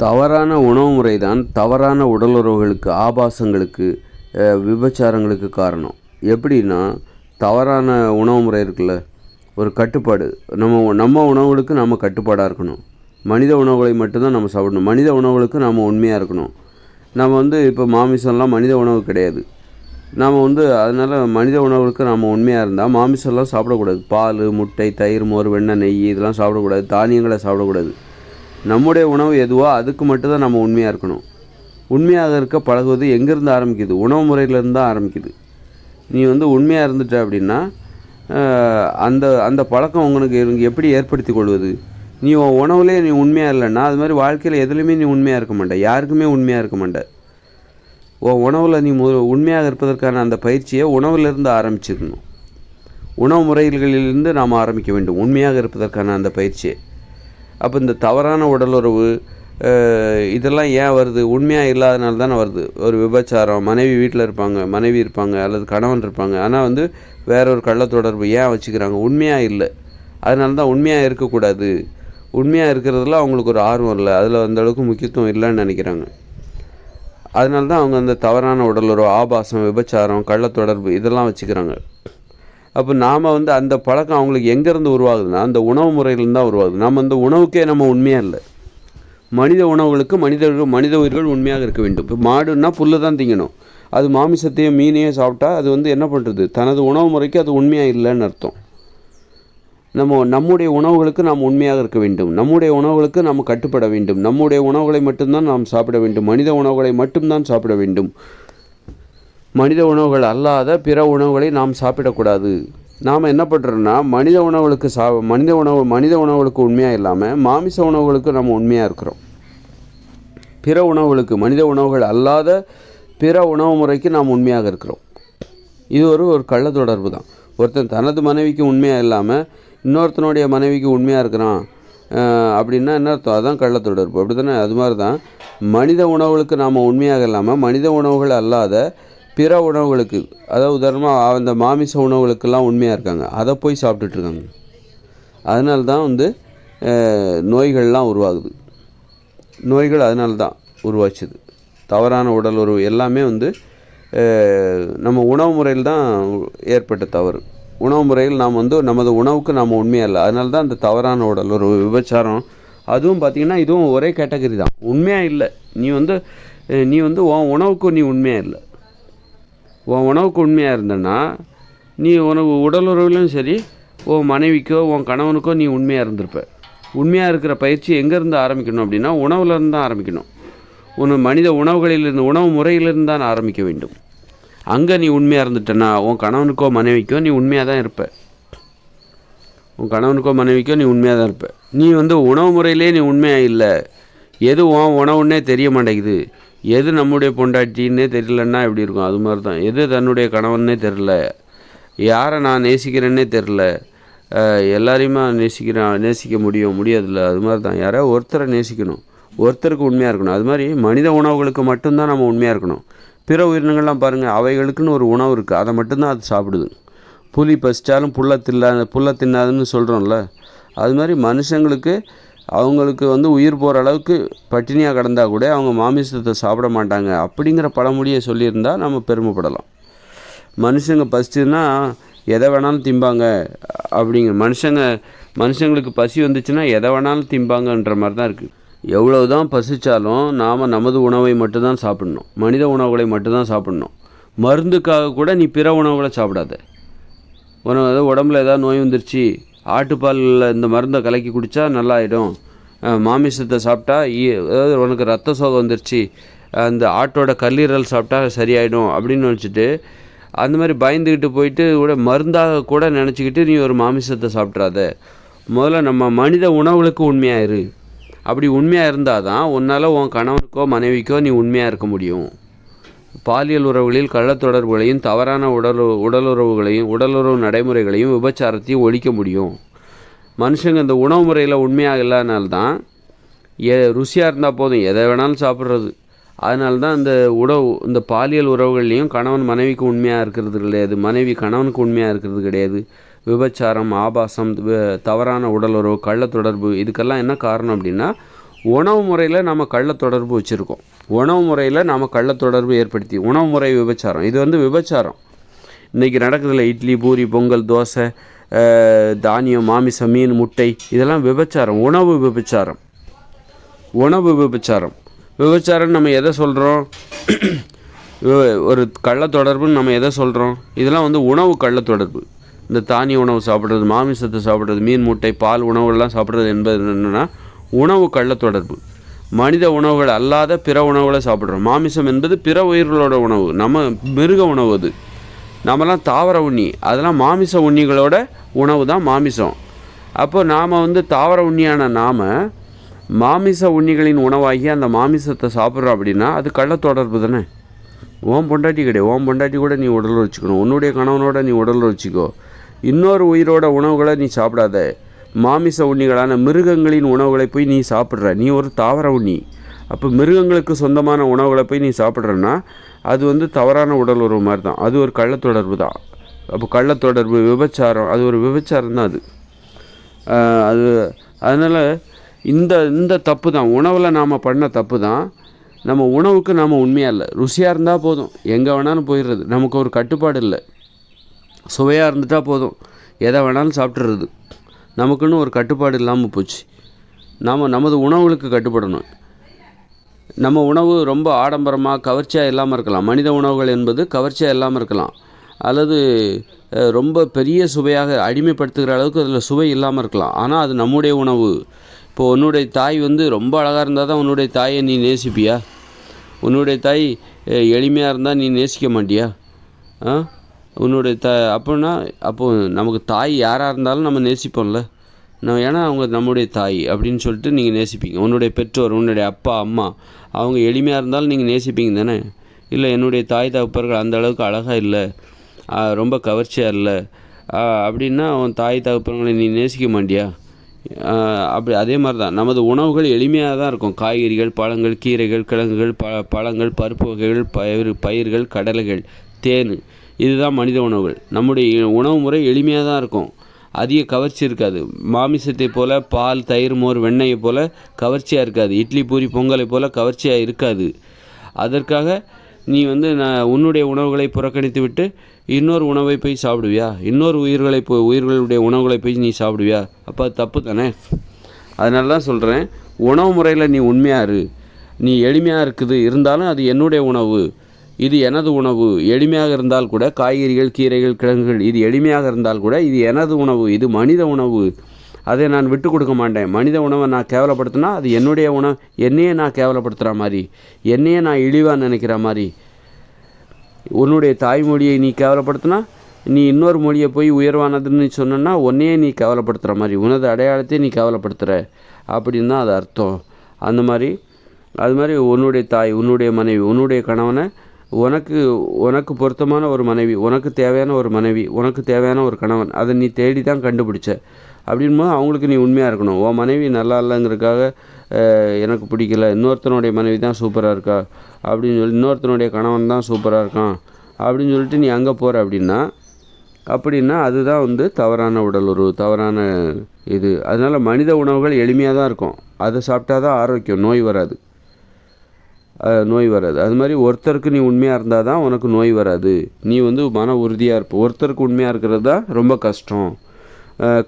தவறான உணவு முறை தான் தவறான உடலுறவுகளுக்கு, ஆபாசங்களுக்கு, விபச்சாரங்களுக்கு காரணம். எப்படின்னா, தவறான உணவு முறை இருக்குல்ல, ஒரு கட்டுப்பாடு. நம்ம உணவுகளுக்கு நம்ம கட்டுப்பாடாக இருக்கணும். மனித உணவுகளை மட்டும்தான் நம்ம சாப்பிடணும். மனித உணவுகளுக்கு நம்ம உண்மையாக இருக்கணும். நம்ம இப்போ மாமிசம்லாம் மனித உணவு கிடையாது. நாம் அதனால் மனித உணவுகளுக்கு நம்ம உண்மையாக இருந்தால் மாமிசம்லாம் சாப்பிடக்கூடாது. பால், முட்டை, தயிர், மோர், வெண்ணெய், நெய் இதெல்லாம் சாப்பிடக்கூடாது. தானியங்களை சாப்பிடக்கூடாது. நம்முடைய உணவு எதுவோ அதுக்கு மட்டும்தான் நம்ம உண்மையாக இருக்கணும். உண்மையாக இருக்க பழகுவது எங்கேருந்து ஆரம்பிக்குது? உணவு முறையிலேருந்து தான் ஆரம்பிக்குது. நீ உண்மையாக இருந்துட்ட அப்படின்னா அந்த அந்த பழக்கம் உங்களுக்கு எப்படி ஏற்படுத்தி கொள்வது? நீ உன் உணவுலேயே நீ உண்மையாக இல்லைன்னா அது மாதிரி வாழ்க்கையில் எதுலேயுமே நீ உண்மையாக இருக்க மாட்டே. யாருக்குமே உண்மையாக இருக்க மாட்டே. உன் உணவில் நீ உண்மையாக இருப்பதற்கான அந்த பயிற்சியை உணவிலிருந்து ஆரம்பிச்சிடணும். உணவு முறைகளிலிருந்து நாம் ஆரம்பிக்க வேண்டும் உண்மையாக இருப்பதற்கான அந்த பயிற்சியை. அப்போ இந்த தவறான உடலுறவு இதெல்லாம் ஏன் வருது? உண்மையாக இல்லாதனால தானே வருது. ஒரு விபச்சாரம், வீட்டில் மனைவி இருப்பாங்க அல்லது கணவன் இருப்பாங்க, ஆனால் வேற ஒரு கள்ள தொடர்பு ஏன் வச்சுக்கிறாங்க? உண்மையாக இல்லை. அதனால தான் உண்மையாக இருக்கக்கூடாது. உண்மையாக இருக்கிறதுல அவங்களுக்கு ஒரு ஆர்வம் இல்லை, அதில் அந்தளவுக்கு முக்கியத்துவம் இல்லைன்னு நினைக்கிறாங்க. அதனால தான் அவங்க அந்த தவறான உடலுறவு, ஆபாசம், விபச்சாரம், கள்ள தொடர்பு இதெல்லாம் வச்சுக்கிறாங்க. அப்போ நாம் அந்த பழக்கம் அவங்களுக்கு எங்கேருந்து உருவாகுதுன்னா அந்த உணவு முறையிலேருந்து தான் உருவாகுது. நம்ம அந்த உணவுக்கே நம்ம உண்மையாக இல்லை. மனித உணவுகளுக்கு மனித உயிர்கள் உண்மையாக இருக்க வேண்டும். இப்போ மாடுன்னா புல்லு தான் திங்கணும். அது மாமிசத்தையும் மீனையும் சாப்பிட்டா அது என்ன பண்ணுறது? தனது உணவு முறைக்கு அது உண்மையாக இல்லைன்னு அர்த்தம். நம்முடைய உணவுகளுக்கு நாம் உண்மையாக இருக்க வேண்டும். நம்முடைய உணவுகளுக்கு நாம் கட்டுப்பட வேண்டும். நம்முடைய உணவுகளை மட்டும்தான் நாம் சாப்பிட வேண்டும். மனித உணவுகளை மட்டும்தான் சாப்பிட வேண்டும். மனித உணவுகள் அல்லாத பிற உணவுகளை நாம் சாப்பிடக்கூடாது. நாம் என்ன பண்ணுறோன்னா மனித உணவுகளுக்கு உண்மையாக இல்லாமல் மாமிச உணவுகளுக்கு நம்ம உண்மையாக இருக்கிறோம். பிற உணவுகளுக்கு, மனித உணவுகள் அல்லாத பிற உணவு முறைக்கு நாம் உண்மையாக இருக்கிறோம். இது ஒரு கள்ள தொடர்பு தான். ஒருத்தன் தனது மனைவிக்கு உண்மையாக இல்லாமல் இன்னொருத்தனுடைய மனைவிக்கு உண்மையாக இருக்கிறான் அப்படின்னா என்ன அர்த்தம்? அதுதான் கள்ள தொடர்பு. அப்படி தானே? அது மாதிரி தான் மனித உணவுகளுக்கு நாம் உண்மையாக இல்லாமல் மனித உணவுகள் அல்லாத பிற உணவுகளுக்கு, அதாவது உதாரணமாக அந்த மாமிச உணவுகளுக்கெல்லாம் உண்மையாக இருக்காங்க, அதை போய் சாப்பிட்டுட்ருக்காங்க. அதனால தான் நோய்கள்லாம் உருவாகுது. நோய்கள் அதனால தான் உருவாச்சுது. தவறான உடல் உறவு எல்லாமே நம்ம உணவு முறையில் தான் ஏற்பட்ட தவறு. உணவு முறையில் நாம் நமது உணவுக்கு நாம் உண்மையாக இல்லை. அதனால தான் அந்த தவறான உடல் உறவு, விபச்சாரம், அதுவும் பார்த்திங்கன்னா இதுவும் ஒரே கேட்டகரி தான். உண்மையாக இல்லை. நீ உன் உணவுக்கு நீ உண்மையாக இல்லை. உன் உணவுக்கு உண்மையாக இருந்தேன்னா நீ உனக்கு உடல் உறவுலையும் சரி, உன் மனைவிக்கோ உன் கணவனுக்கோ நீ உண்மையாக இருந்திருப்ப. உண்மையாக இருக்கிற பயிற்சி எங்கேருந்து ஆரம்பிக்கணும் அப்படின்னா உணவுலேருந்து தான் ஆரம்பிக்கணும். மனித உணவுகளிலிருந்து, உணவு முறையிலிருந்து தான் ஆரம்பிக்க வேண்டும். அங்கே நீ உண்மையாக இருந்துட்டேன்னா உன் கணவனுக்கோ மனைவிக்கோ நீ உண்மையாக தான் இருப்ப. நீ உண்மையாக தான் இருப்ப. நீ உணவு முறையிலே நீ உண்மையாக இல்லை. எது உன் உணவுன்னே தெரிய மாட்டேங்குது, எது நம்முடைய பொண்டாட்டின்னே தெரியலன்னா எப்படி இருக்கும்? அது மாதிரி தான். எது தன்னுடைய கணவன்னே தெரில, யாரை நான் நேசிக்கிறேன்னே தெரில, எல்லாரையுமே நேசிக்க முடியாதுல்ல. அது மாதிரி தான். யாராவது ஒருத்தரை நேசிக்கணும், ஒருத்தருக்கு உண்மையாக இருக்கணும். அது மாதிரி மனித உணவுகளுக்கு மட்டும்தான் நம்ம உண்மையாக இருக்கணும். பிற உயிரினங்கள்லாம் பாருங்கள், அவைகளுக்குன்னு ஒரு உணவு இருக்குது, அதை மட்டும்தான் அது சாப்பிடுது. புலி பசித்தாலும் புல்லை தின்னாதுன்னு சொல்கிறோம்ல, அது மாதிரி மனுஷங்களுக்கு அவங்களுக்கு உயிர் போகிற அளவுக்கு பட்டினியாக கிடந்தால் கூட அவங்க மாமிசத்தை சாப்பிட மாட்டாங்க அப்படிங்கிற பழமொழியை சொல்லியிருந்தால் நம்ம பெருமைப்படலாம். மனுஷங்க பசிச்சுன்னா எதை வேணாலும் திம்பாங்க அப்படிங்கிற மனுஷங்களுக்கு பசி வந்துச்சுன்னா எதை வேணாலும் திம்பாங்கன்ற மாதிரி தான் இருக்குது. எவ்வளவு தான் பசித்தாலும் நாம் நமது உணவை மட்டும்தான் சாப்பிடணும். மனித உணவுகளை மட்டும்தான் சாப்பிடணும். மருந்துக்காக கூட நீ பிற உணவுகளை சாப்பிடாத. உடம்புல ஏதாவது நோய் வந்துருச்சு, ஆட்டுப்பாலில் இந்த மருந்தை கலக்கி குடித்தா நல்லாயிடும், மாமிசத்தை சாப்பிட்டா அதாவது உனக்கு ரத்த சோகை வந்துருச்சு, அந்த ஆட்டோட கல்லீரல் சாப்பிட்டா சரியாயிடும் அப்படின்னு நினச்சிட்டு அந்த மாதிரி பயந்துக்கிட்டு போயிட்டு கூட மருந்தாக கூட நினச்சிக்கிட்டு நீ ஒரு மாமிசத்தை சாப்பிட்றாத. முதல்ல நம்ம மனித உணவுகளுக்கு உண்மையாயிரு. அப்படி உண்மையாக இருந்தால் தான் உன்னால் உன் கணவனுக்கோ மனைவிக்கோ நீ உண்மையாக இருக்க முடியும். பாலியல் உறவுகளில் கள்ளத்தொடர்புகளையும் தவறான உடலுறவு நடைமுறைகளையும் விபச்சாரத்தையும் ஒழிக்க முடியும். மனுஷங்க இந்த உணவு முறையில் உண்மையாக இல்லாதனால்தான் ருசியாக இருந்தால் போதும் எதை வேணாலும் சாப்பிட்றது. அதனால தான் இந்த பாலியல் உறவுகள்லேயும் கணவன் மனைவிக்கு உண்மையாக இருக்கிறது கிடையாது, மனைவி கணவனுக்கு உண்மையாக இருக்கிறது கிடையாது. விபச்சாரம், ஆபாசம், தவறான உடலுறவு, கள்ள தொடர்பு இதுக்கெல்லாம் என்ன காரணம் அப்படின்னா உணவு முறையில் நம்ம கள்ள தொடர்பு வச்சுருக்கோம். உணவு முறையில் நாம் கள்ள தொடர்பு ஏற்படுத்தி உணவு முறை விபச்சாரம், இது வந்து விபச்சாரம். இன்றைக்கி நடக்குதுல இட்லி, பூரி, பொங்கல், தோசை, தானியம், மாமிசம், மீன், முட்டை, இதெல்லாம் விபச்சாரம். உணவு விபச்சாரம். உணவு விபச்சாரம். விபச்சாரம் நம்ம எதை சொல்கிறோம்? ஒரு கள்ள தொடர்புன்னு நம்ம எதை சொல்கிறோம்? இதெல்லாம் வந்து உணவு கள்ள தொடர்பு. இந்த தானிய உணவு சாப்பிட்றது, மாமிசத்தை சாப்பிட்றது, மீன், முட்டை, பால் உணவுகள்லாம் சாப்பிட்றது என்பது என்னென்னா உணவு கள்ள தொடர்பு. மனித உணவுகள் அல்லாத பிற உணவுகளை சாப்பிட்றோம். மாமிசம் என்பது பிற உயிர்களோட உணவு, நம்ம மிருக உணவு. அது நம்மலாம் தாவர உண்ணி, அதெல்லாம் மாமிச உண்ணிகளோட உணவு தான் மாமிசம். அப்போ நாம் வந்து தாவர உண்ணியான நாம் மாமிச உண்ணிகளின் உணவாகி அந்த மாமிசத்தை சாப்பிட்றோம் அப்படின்னா அது கள்ள தொடர்பு தானே. ஓம் பொண்டாட்டி கிடையாது. ஓம் பொண்டாட்டி கூட நீ உடல் வச்சுக்கணும், உன்னுடைய கணவனோட நீ உடல் வச்சுக்கோ. இன்னொரு உயிரோட உணவுகளை நீ சாப்பிடாத. மாமிச உண்ணிகளான மிருகங்களின் உணவுகளை போய் நீ சாப்பிட்ற, நீ ஒரு தாவர உண்ணி. அப்போ மிருகங்களுக்கு சொந்தமான உணவுகளை போய் நீ சாப்பிட்றன்னா அது வந்து தவறான உடல் உறவு மாதிரி தான். அது ஒரு கள்ள தொடர்பு தான். அப்போ கள்ள தொடர்பு, விபச்சாரம், அது ஒரு விபச்சாரம் தான். அது அதனால் இந்த தப்பு தான், உணவில் நாம் பண்ண தப்பு தான். நம்ம உணவுக்கு நாம் உண்மையாக இல்லை, ருசியாக இருந்தால் போதும், எங்கே வேணாலும் போயிடுறது. நமக்கு ஒரு கட்டுப்பாடு இல்லை. சுவையாக இருந்துட்டால் போதும், எதை வேணாலும் சாப்பிட்றது. நமக்குன்னு ஒரு கட்டுப்பாடு இல்லாமல் போச்சு. நமது உணவுகளுக்கு கட்டுப்படணும். நம்ம உணவு ரொம்ப ஆடம்பரமாக கவர்ச்சியாக இல்லாமல் இருக்கலாம். மனித உணவுகள் என்பது கவர்ச்சியாக இல்லாமல் இருக்கலாம், அல்லது ரொம்ப பெரிய சுவையாக அடிமைப்படுத்துகிற அளவுக்கு அதில் சுவை இல்லாமல் இருக்கலாம். ஆனால் அது நம்முடைய உணவு. இப்போது உன்னுடைய தாய் வந்து ரொம்ப அழகாக இருந்தால் தான் உன்னுடைய தாயை நீ நேசிப்பியா? உன்னுடைய தாய் எளிமையாக இருந்தால் நீ நேசிக்க மாட்டியா? உன்னுடைய அப்போது நமக்கு தாய் யாராக இருந்தாலும் நம்ம நேசிப்போம்ல. ஏன்னா அவங்க நம்முடைய தாய் அப்படின்னு சொல்லிட்டு நீங்கள் நேசிப்பீங்க. உன்னுடைய பெற்றோர், உன்னுடைய அப்பா அம்மா, அவங்க எளிமையாக இருந்தாலும் நீங்கள் நேசிப்பீங்க தானே? இல்லை என்னுடைய தாய் தகப்பர்கள் அந்த அளவுக்கு அழகாக இல்லை, ரொம்ப கவர்ச்சியாக இல்லை அப்படின்னா உன் தாய் தகப்பர்களை நீ நேசிக்க மாட்டியா? அப்படி அதே மாதிரி தான் நமது உணவுகள் எளிமையாக தான் இருக்கும். காய்கறிகள், பழங்கள், கீரைகள், கிழங்குகள், பழங்கள், பருப்பு வகைகள், பயிர்கள், கடலைகள், தேன், இதுதான் மனித உணவுகள். நம்முடைய உணவு முறை எளிமையாக தான் இருக்கும், அதிக கவர்ச்சி இருக்காது. மாமிசத்தை போல் பால், தயிர், மோர், வெண்ணெயை போல் கவர்ச்சியாக இருக்காது. இட்லி, பூரி, பொங்கலை போல் கவர்ச்சியாக இருக்காது. அதற்காக நீ வந்து உன்னுடைய உணவுகளை புறக்கணித்து விட்டு இன்னொரு உணவை போய் சாப்பிடுவியா? இன்னொரு உயிர்களுடைய உணவுகளை போய் நீ சாப்பிடுவியா? அப்போ அது தப்பு தானே. அதனால தான் சொல்கிறேன், உணவு முறையில் நீ உண்மையாக இரு. நீ எளிமையாக இருந்தாலும் அது என்னுடைய உணவு, இது எனது உணவு. எளிமையாக இருந்தால் கூட காய்கறிகள், கீரைகள், கிழங்குகள், இது எளிமையாக இருந்தால் கூட இது எனது உணவு, இது மனித உணவு. அதை நான் விட்டு கொடுக்க மாட்டேன். மனித உணவை நான் கேவலப்படுத்தினா அது என்னுடைய உணவு, என்னையே நான் கேவலப்படுத்துகிற மாதிரி, என்னையே நான் இழிவாக நினைக்கிற மாதிரி. உன்னுடைய தாய்மொழியை நீ கேவலப்படுத்தினா, நீ இன்னொரு மொழியை போய் உயர்வானதுன்னு சொன்னா உன்னையே நீ கேவலப்படுத்துகிற மாதிரி, உனது அடையாளத்தையே நீ கேவலப்படுத்துகிற அப்படின்னு தான் அது அர்த்தம். அது மாதிரி உன்னுடைய தாய், உன்னுடைய மனைவி, உன்னுடைய கணவனை உனக்கு பொருத்தமான ஒரு மனைவி, உனக்கு தேவையான ஒரு மனைவி, உனக்கு தேவையான ஒரு கணவன், அதை நீ தேடி தான் கண்டுபிடிச்ச. அப்படின்போது அவங்களுக்கு நீ உண்மையாக இருக்கணும். உன் மனைவி நல்லா இல்லைங்கிறதுக்காக எனக்கு பிடிக்கல, இன்னொருத்தனுடைய மனைவி தான் சூப்பராக இருக்கா அப்படின்னு சொல்லி, இன்னொருத்தனுடைய கணவன் தான் சூப்பராக இருக்கான் அப்படின்னு சொல்லிட்டு நீ அங்கே போகிற அப்படின்னா அதுதான் வந்து தவறான உடல் உறவு, தவறான இது. அதனால் மனித உணவுகள் எளிமையாக தான் இருக்கும், அதை சாப்பிட்டா தான் ஆரோக்கியம், நோய் வராது. அது மாதிரி ஒருத்தருக்கு நீ உண்மையாக இருந்தால் தான் உனக்கு நோய் வராது. நீ வந்து மன உறுதியாக இருப்ப. ஒருத்தருக்கு உண்மையாக இருக்கிறது தான் ரொம்ப கஷ்டம்.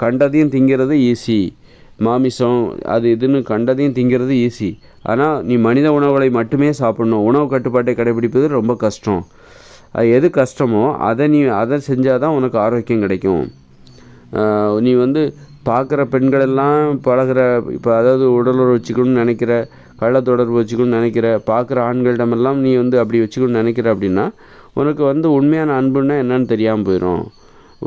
கண்டதையும் திங்கிறது ஈஸி, மாமிசம் அது இதுன்னு கண்டதையும் திங்கிறது ஈஸி. ஆனால் நீ மனித உணவுகளை மட்டுமே சாப்பிடணும், உணவு கட்டுப்பாட்டை கடைபிடிப்பது ரொம்ப கஷ்டம். எது கஷ்டமோ அதை செஞ்சால் தான் உனக்கு ஆரோக்கியம் கிடைக்கும். நீ வந்து பார்க்குற பெண்களெல்லாம் பழகிற, இப்போ அதாவது உடலுறவு வச்சுக்கணும்னு நினைக்கிற, கள்ள தொடர்பு வச்சுக்கணும்னு நினைக்கிற, பார்க்குற ஆண்களிடமெல்லாம் நீ வந்து அப்படி வச்சுக்கணும்னு நினைக்கிற அப்படின்னா உனக்கு வந்து உண்மையான அன்புன்னா என்னன்னு தெரியாமல் போயிடும்,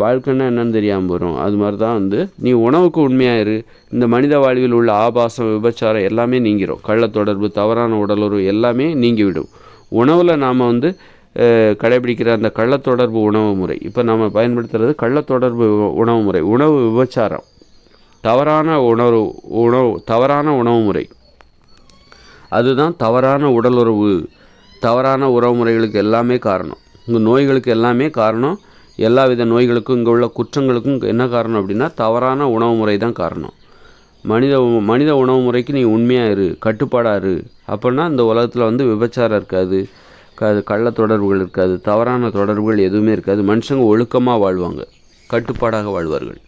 வாழ்க்கைன்னா என்னன்னு தெரியாமல் போயிடும். அது மாதிரி தான் வந்து நீ உணவுக்கு உண்மையாக இரு. இந்த மனித வாழ்வில் உள்ள ஆபாசம், விபச்சாரம் எல்லாமே நீங்கிடும். கள்ள தொடர்பு, தவறான உடலுறவு எல்லாமே நீங்கிவிடும். உணவில் நாம் வந்து கடைபிடிக்கிற அந்த கள்ளத்தொடர்பு உணவு முறை, இப்போ நம்ம பயன்படுத்துகிறது கள்ளத்தொடர்பு உணவு முறை, உணவு விபச்சாரம், தவறான உணவு முறை, அதுதான் தவறான உடலுறவு, தவறான உறவு முறைகளுக்கு எல்லாமே காரணம். இங்கே நோய்களுக்கு எல்லாமே காரணம். எல்லா வித நோய்களுக்கும், இங்கே உள்ள குற்றங்களுக்கும் என்ன காரணம் அப்படின்னா தவறான உணவு முறை தான் காரணம். மனித உணவு முறைக்கு நீ உண்மையாக இரு, கட்டுப்பாடாக இரு. அப்படின்னா இந்த உலகத்தில் வந்து விபச்சாரம் இருக்காது, கள்ள தொடர்புகள் இருக்காது, தவறான தொடர்புகள் எதுவுமே இருக்காது. மனுஷங்க ஒழுக்கமாக வாழ்வாங்க, கட்டுப்பாடாக வாழ்வார்கள்.